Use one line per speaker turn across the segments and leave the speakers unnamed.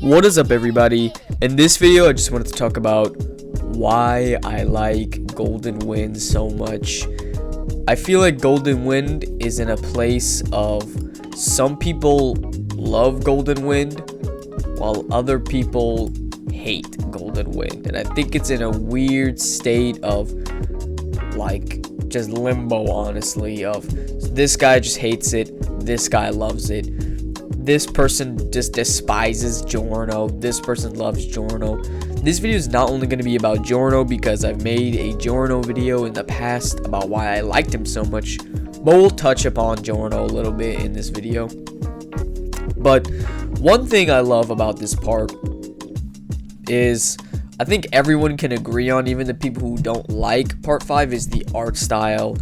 What is up, everybody? In this video, I just wanted to talk about why I like Golden Wind so much. I feel like Golden Wind is in a place of some people love Golden Wind while other people hate Golden Wind, and I think it's in a weird state of like just limbo, honestly, of this guy just hates it, this guy loves it, this person just despises Giorno, this person loves Giorno. This video is not only going to be about Giorno because I've made a Giorno video in the past about why I liked him so much, but we'll touch upon Giorno a little bit in this video. But one thing I love about this part is, I think everyone can agree on, even the people who don't like part 5, is the art style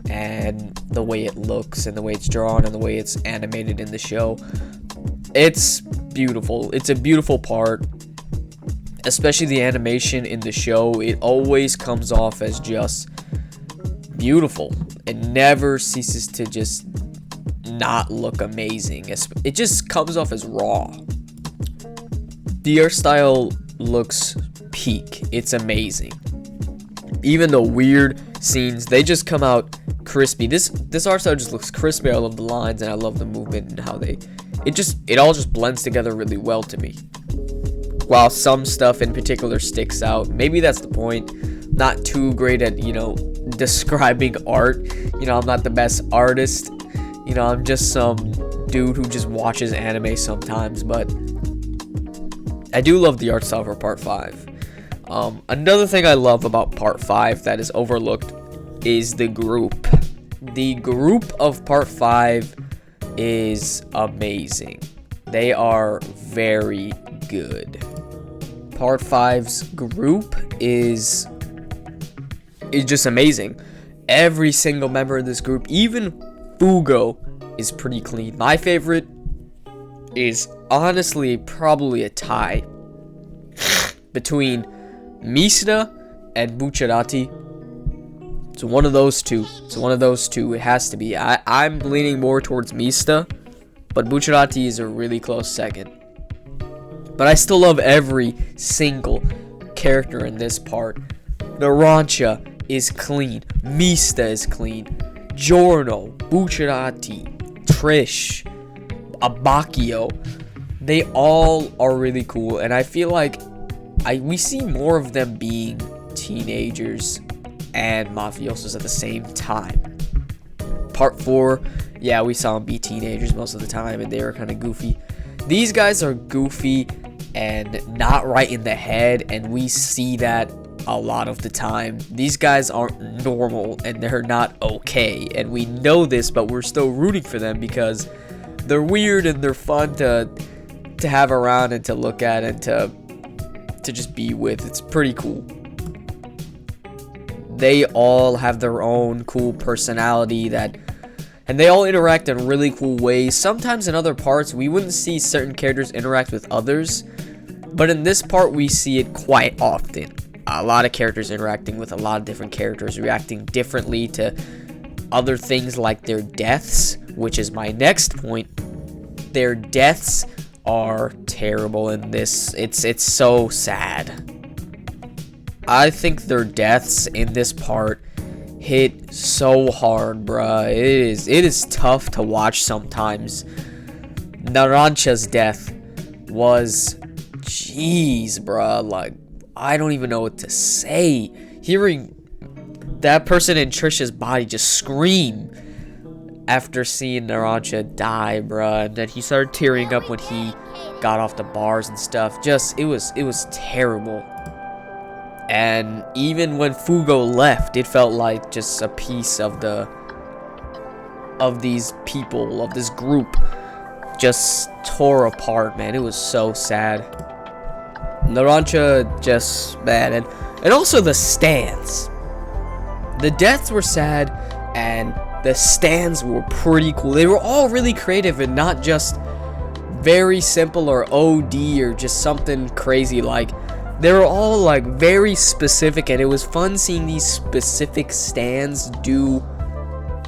and the way it looks and the way it's drawn and the way it's animated in the show. It's beautiful. It's a beautiful part, especially the animation in the show. It always comes off as just beautiful. It never ceases to just not look amazing. It just comes off as raw. The art style looks peak. It's amazing. Even the weird scenes, they just come out crispy. This art style just looks crispy. I love the lines and I love the movement and how it all just blends together really well to me. While some stuff in particular sticks out, maybe that's the point. Not too great at, describing art. I'm not the best artist. I'm just some dude who just watches anime sometimes, but I do love the art style for part 5. Another thing I love about part 5 that is overlooked is the group. The group of part 5 is amazing. They are very good. Part 5's group is just amazing. Every single member of this group, even Fugo, is pretty clean. My favorite is honestly probably a tie between Mista and Bucciarati. It's one of those two. It has to be. I'm leaning more towards Mista, but Bucciarati is a really close second. But I still love every single character in this part. Narancia is clean. Mista is clean. Giorno, Bucciarati, Trish, Abacchio. They all are really cool, and I feel like we see more of them being teenagers and mafiosos at the same time. Part 4, yeah, we saw them be teenagers most of the time, and they were kind of goofy. These guys are goofy and not right in the head, and we see that a lot of the time. These guys aren't normal, and they're not okay, and we know this, but we're still rooting for them because they're weird and they're fun to have around and to look at and to just be with. It's pretty cool. They all have their own cool personality and they all interact in really cool ways. Sometimes in other parts we wouldn't see certain characters interact with others, but in this part we see it quite often. A lot of characters interacting with a lot of different characters, reacting differently to other things like their deaths, which is my next point. Their deaths are terrible in this. It's so sad. I think their deaths in this part hit so hard, bruh. It is tough to watch sometimes. Narancia's death was, jeez, bruh. Like, I don't even know what to say. Hearing that person in Trisha's body just scream after seeing Narancia die, bruh, and then he started tearing up when he got off the bars and stuff. Just, it was terrible. And even when Fugo left, it felt like just a piece of these people, of this group, just tore apart, man. It was so sad. Narancia just bad, and also the stands. The deaths were sad, and the stands were pretty cool. They were all really creative and not just very simple or OD or just something crazy. Like, they were all like very specific, and it was fun seeing these specific stands do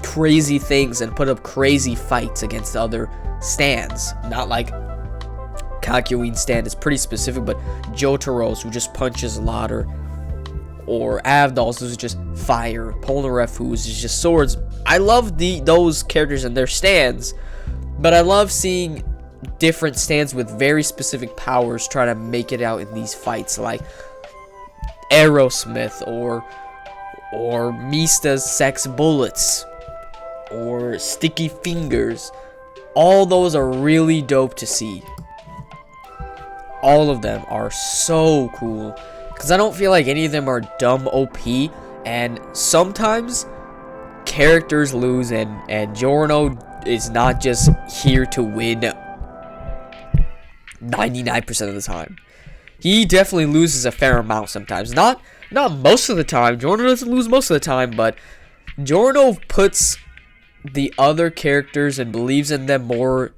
crazy things and put up crazy fights against other stands. Not like Kakyoin's stand is pretty specific, but Jotaro's, who just punches louder, or Avdol's, who's just fire, Polnareff, who's just swords. I love those characters and their stands, but I love seeing different stands with very specific powers try to make it out in these fights, like Aerosmith or Mista's sex bullets or sticky fingers. All those are really dope to see. All of them are so cool, because I don't feel like any of them are dumb OP, and sometimes characters lose, and Giorno is not just here to win 99% of the time. He definitely loses a fair amount sometimes. Not most of the time. Giorno doesn't lose most of the time, but Giorno puts the other characters and believes in them more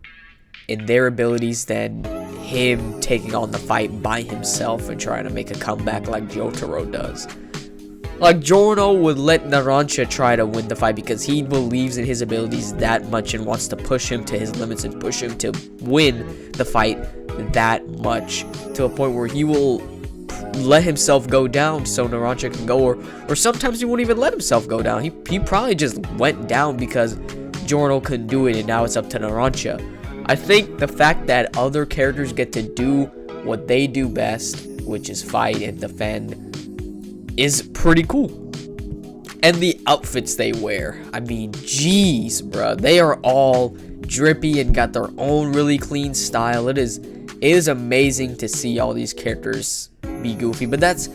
in their abilities than him taking on the fight by himself and trying to make a comeback like Jotaro does. Like, Giorno would let Narancia try to win the fight because he believes in his abilities that much and wants to push him to his limits and push him to win the fight that much, to a point where he will let himself go down so Narancia can go, or sometimes he won't even let himself go down. He probably just went down because Giorno couldn't do it, and now it's up to Narancia. I think the fact that other characters get to do what they do best, which is fight and defend, is pretty cool. And the outfits they wear, I mean, jeez, bro, they are all drippy and got their own really clean style. It is amazing to see all these characters be goofy, but that's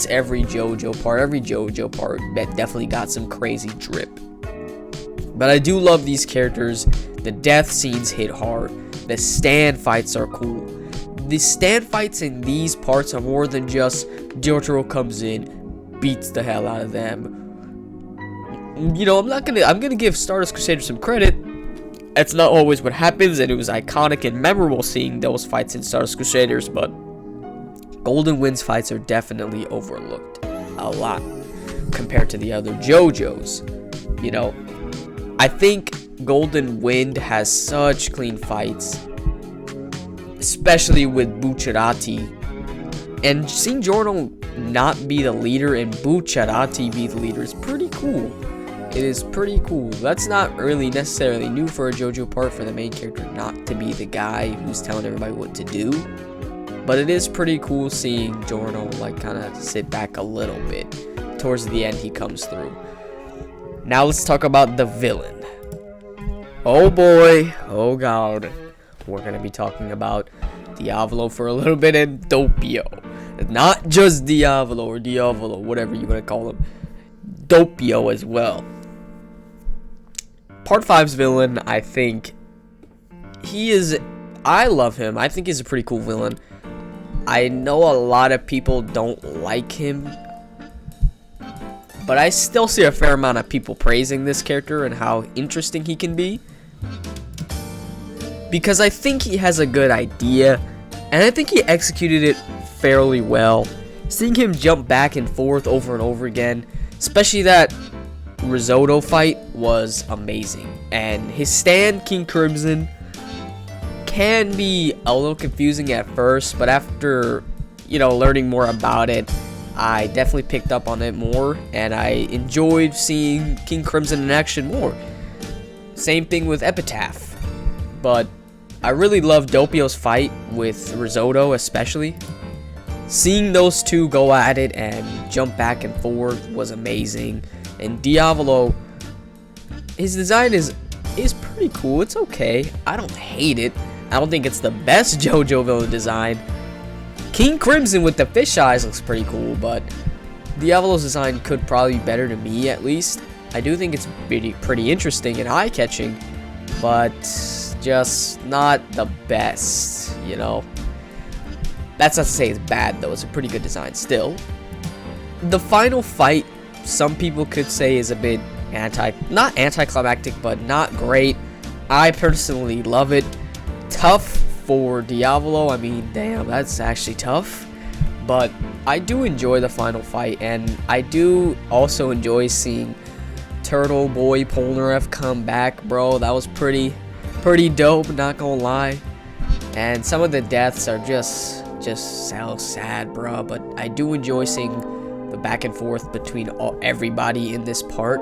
every JoJo part. Every JoJo part that definitely got some crazy drip. But I do love these characters. The death scenes hit hard. The stand fights are cool. The stand fights in these parts are more than just Jotaro comes in, beats the hell out of them. You know, I'm gonna give Stardust Crusader some credit. That's not always what happens, and it was iconic and memorable seeing those fights in Stardust Crusaders, but Golden Wind's fights are definitely overlooked a lot compared to the other JoJos. You know, I think Golden Wind has such clean fights, especially with Bucciarati. And seeing Giorno not be the leader and Bucciarati be the leader is pretty cool. It is pretty cool. That's not really necessarily new for a JoJo part, for the main character not to be the guy who's telling everybody what to do. But it is pretty cool seeing Giorno like kind of sit back a little bit. Towards the end he comes through. Now let's talk about the villain. Oh boy, oh god. We're going to be talking about Diavolo for a little bit, and Doppio. Not just Diavolo or Diavolo, whatever you want to call him. Doppio as well. Part 5's villain, I think I love him. I think he's a pretty cool villain. I know a lot of people don't like him, but I still see a fair amount of people praising this character and how interesting he can be. Because I think he has a good idea, and I think he executed it fairly well. Seeing him jump back and forth over and over again, especially that Risotto fight, was amazing. And his stand, King Crimson, can be a little confusing at first, but after, you know, learning more about it, I definitely picked up on it more, and I enjoyed seeing King Crimson in action more. Same thing with Epitaph. But I really love Doppio's fight with Risotto, especially. Seeing those two go at it and jump back and forth was amazing. And Diavolo, his design is pretty cool. It's okay. I don't hate it. I don't think it's the best JoJo villain design. King Crimson with the fish eyes looks pretty cool, but Diavolo's design could probably be better to me, at least. I do think it's pretty interesting and eye-catching, but just not the best, you know. That's not to say it's bad, though. It's a pretty good design still. The final fight, some people could say, is a bit not anticlimactic, but not great. I personally love it. Tough for Diavolo. I mean, damn, that's actually tough. But I do enjoy the final fight, and I do also enjoy seeing Turtle Boy Polnareff come back, bro. That was pretty dope, not gonna lie. And some of the deaths are just so sad, bruh. But I do enjoy seeing the back and forth between everybody in this part.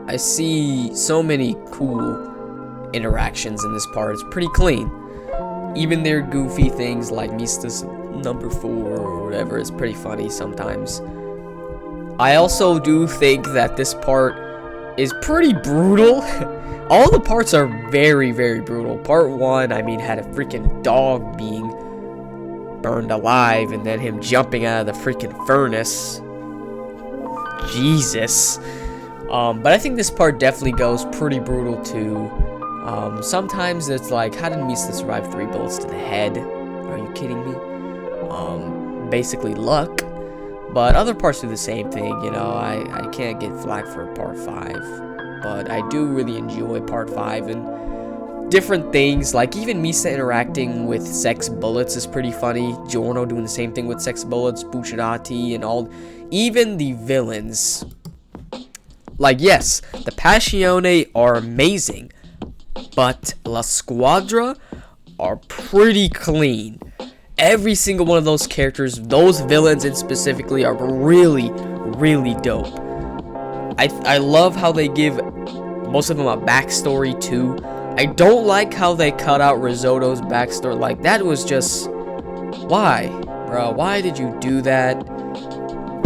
I see so many cool interactions in this part. It's pretty clean. Even their goofy things like Mista's number 4 or whatever is pretty funny sometimes. I also do think that this part is pretty brutal. All the parts are very, very brutal. Part 1, I mean, had a freaking dog being burned alive and then him jumping out of the freaking furnace. Jesus. But I think this part definitely goes pretty brutal too. Sometimes it's like, how did Mista survive 3 bullets to the head? Are you kidding me? Basically luck. But other parts do the same thing, you know. I can't get flack for part 5. But I do really enjoy part 5 and different things. Like even Mista interacting with sex bullets is pretty funny. Giorno doing the same thing with sex bullets, Bucciarati and all. Even the villains. Like yes, the Passione are amazing. But La Squadra are pretty clean. Every single one of those characters, those villains in specifically, are really, really dope. I love how they give most of them a backstory too. I don't like how they cut out Risotto's backstory. Like, that was just... Why? Bro, why did you do that?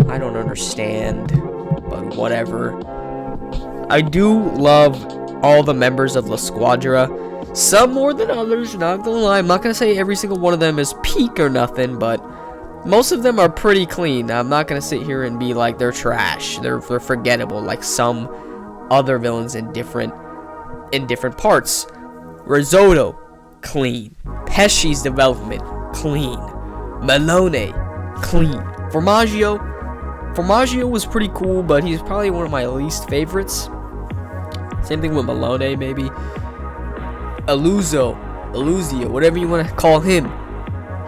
I don't understand. But whatever. I do love all the members of La Squadra. Some more than others, not gonna lie. I'm not gonna say every single one of them is peak or nothing, but most of them are pretty clean. I'm not gonna sit here and be like they're trash. They're forgettable, like some other villains in different parts. Risotto, clean. Pesci's development, clean. Melone, clean. Formaggio was pretty cool, but he's probably one of my least favorites. Same thing with Melone, maybe. Iluzio, whatever you want to call him.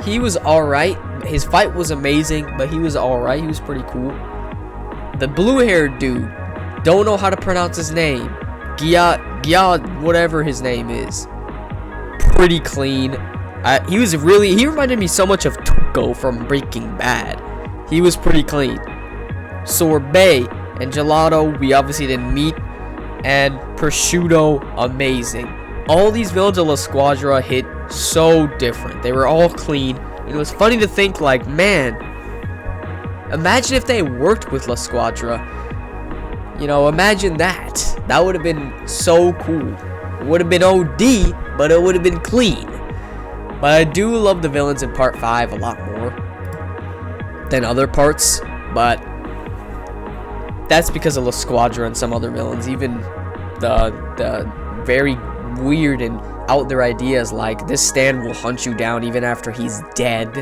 He was alright. His fight was amazing, but he was alright. He was pretty cool. The blue-haired dude, don't know how to pronounce his name. Giad, whatever his name is. Pretty clean. He reminded me so much of Tuco from Breaking Bad. He was pretty clean. Sorbet and Gelato, we obviously didn't meet. And Prosciutto, amazing. All these villains of La Squadra hit so different. They were all clean. And it was funny to think, like, man, imagine if they worked with La Squadra. You know, imagine that. That would have been so cool. It would have been OD, but it would have been clean. But I do love the villains in part 5 a lot more than other parts. But that's because of La Squadra and some other villains. Even the very weird and out there ideas like this stand will hunt you down even after he's dead.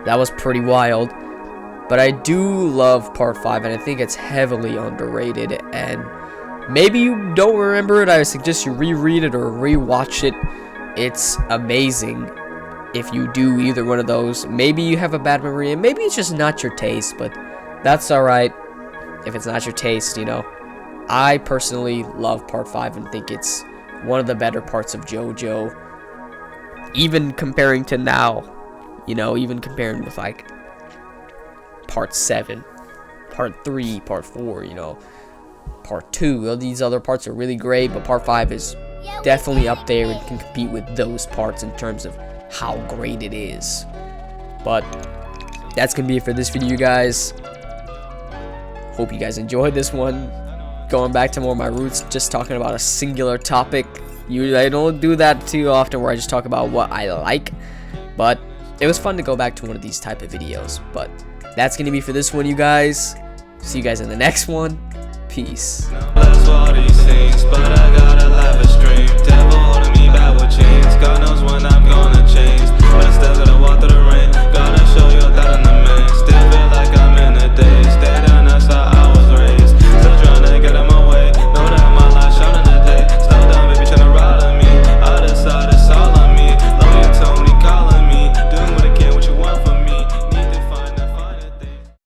That was pretty wild. But I do love part 5 and I think it's heavily underrated, and maybe you don't remember it. I suggest you reread it or rewatch it. It's amazing if you do either one of those. Maybe you have a bad memory and maybe it's just not your taste, but that's alright if it's not your taste, you know. I personally love part 5 and think it's one of the better parts of JoJo, even comparing to now, you know, even comparing with like part 7, part 3, part 4, you know, part 2. All these other parts are really great, but part 5 is definitely up there and can compete with those parts in terms of how great it is. But that's gonna be it for this video, guys. Hope you guys enjoyed this one. Going back to more of my roots, just talking about a singular topic. I don't do that too often where I just talk about what I like, but it was fun to go back to one of these type of videos. But that's gonna be for this one, you guys. See you guys in the next one. Peace. That's all these things, but I gotta live a stream. Devil holding me back with chains.